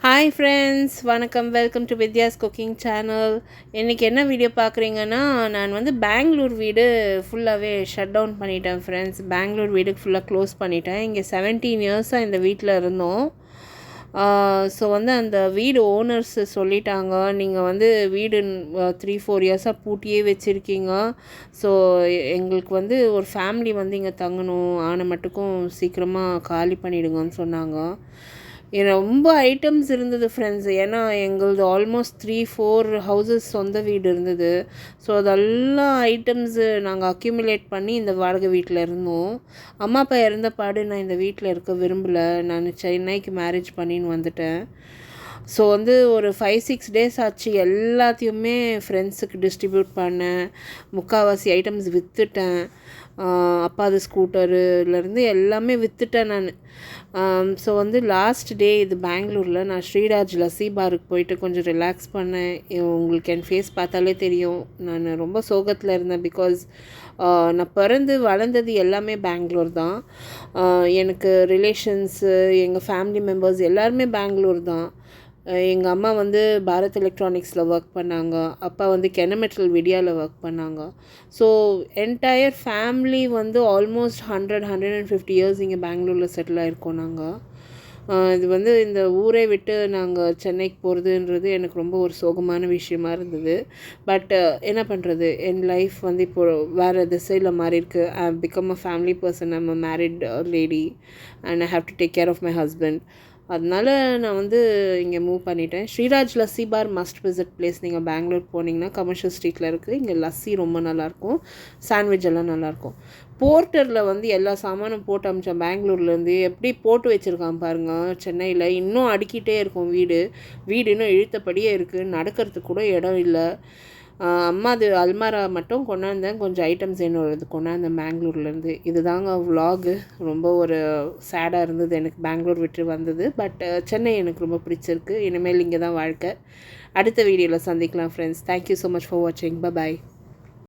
Hi friends, வணக்கம். Welcome to Vidya's cooking channel. இன்றைக்கி என்ன வீடியோ பார்க்குறீங்கன்னா, நான் வந்து பெங்களூர் வீடு ஃபுல்லாகவே ஷட் டவுன் பண்ணிட்டேன் ஃப்ரெண்ட்ஸ். பெங்களூர் வீடு ஃபுல்லாக க்ளோஸ் பண்ணிட்டேன். இங்கே 17 இயர்ஸாக இந்த வீட்டில் இருந்தோம். ஸோ வந்து அந்த வீடு ஓனர்ஸ் சொல்லிட்டாங்க, நீங்கள் வந்து வீடு 3-4 இயர்ஸாக பூட்டியே வச்சுருக்கீங்க. ஸோ எங்களுக்கு வந்து ஒரு ஃபேமிலி வந்து இங்கே தங்கணும், ஆன மட்டுக்கும் சீக்கிரமாக காலி பண்ணிவிடுங்கன்னு சொன்னாங்க. ரொம்ப ஐட்டம்ஸ் இருந்தது ஃப்ரெண்ட்ஸ். ஏன்னா எங்களது ஆல்மோஸ்ட் 3-4 ஹவுசஸ் சொந்த வீடு இருந்தது. ஸோ அதெல்லாம் ஐட்டம்ஸு நாங்கள் அக்யூமுலேட் பண்ணி இந்த வாடகை வீட்டில் இருந்தோம். அம்மா அப்பா இறந்த பாடு நான் இந்த வீட்டில் இருக்க விரும்பலை. நான் சென்னைக்கு மேரேஜ் பண்ணின்னு வந்துட்டேன். ஸோ வந்து ஒரு 5-6 டேஸ் ஆச்சு. எல்லாத்தையுமே ஃப்ரெண்ட்ஸுக்கு டிஸ்ட்ரிபியூட் பண்ணேன். முக்கால்வாசி ஐட்டம்ஸ் விற்றுட்டேன். அப்பாது ஸ்கூட்டருலேருந்து எல்லாமே விற்றுட்டேன் நான். ஸோ வந்து லாஸ்ட் டே இது பெங்களூரில் நான் ஸ்ரீராஜ் லஸ்ஸி பாருக்கு போயிட்டு கொஞ்சம் ரிலாக்ஸ் பண்ணேன். உங்களுக்கு என் ஃபேஸ் பார்த்தாலே தெரியும், நான் ரொம்ப சோகத்தில் இருந்தேன். பிகாஸ் நான் பிறந்து வளர்ந்தது எல்லாமே பெங்களூர் தான். எனக்கு ரிலேஷன்ஸு, எங்கள் ஃபேமிலி மெம்பர்ஸ் எல்லாருமே பெங்களூர் தான். எங்கள் அம்மா வந்து பாரத் எலக்ட்ரானிக்ஸில் ஒர்க் பண்ணாங்க. அப்பா வந்து கெனமெட்டல் விடியாவில் ஒர்க் பண்ணாங்க. ஸோ என்டையர் ஃபேமிலி வந்து ஆல்மோஸ்ட் 100-150 இயர்ஸ் இங்கே பெங்களூரில் செட்டில் ஆகிருக்கோம் நாங்கள். இது வந்து இந்த ஊரை விட்டு நாங்கள் சென்னைக்கு போகிறதுன்றது எனக்கு ரொம்ப ஒரு சோகமான விஷயமா இருந்தது. பட் என்ன பண்ணுறது, என் லைஃப் வந்து இப்போது வேறு திசையில் மாறி இருக்குது. I have become a family person. I'm a married lady and I have to take care of my husband. அதனால நான் வந்து இங்கே மூவ் பண்ணிட்டேன். Shriraj lassi bar must visit place. நீங்கள் பெங்களூர் போனீங்கன்னா கமர்ஷியல் ஸ்ட்ரீட்டில் இருக்குது. இங்கே லஸ்ஸி ரொம்ப நல்லாயிருக்கும், சாண்ட்விச் எல்லாம் நல்லாயிருக்கும். போர்ட்டரில் வந்து எல்லா சாமானும் போட்டு அமிச்சேன் பெங்களூர்லேருந்து. எப்படி போட்டு வச்சுருக்கான் பாருங்கள். சென்னையில் இன்னும் அடுக்கிட்டே இருக்கும் வீடு இன்னும் இழுத்தபடியே இருக்குது. நடக்கிறதுக்கு கூட இடம் இல்லை. அம்மா அது அல்மாரா மட்டும் கொண்டாந்தேன், கொஞ்சம் ஐட்டம்ஸ் என்னோடது கொண்டாந்தேன் பெங்களூர்லேருந்து. இதுதாங்க விலாகு. ரொம்ப ஒரு சேடாக இருந்தது எனக்கு பெங்களூர் விட்டு வந்தது. பட் சென்னை எனக்கு ரொம்ப பிடிச்சிருக்கு. இனிமேல் இங்கே தான் வாழ்க்கை. அடுத்த வீடியோவில் சந்திக்கலாம் friends. Thank you so much for வாட்சிங். பாய்.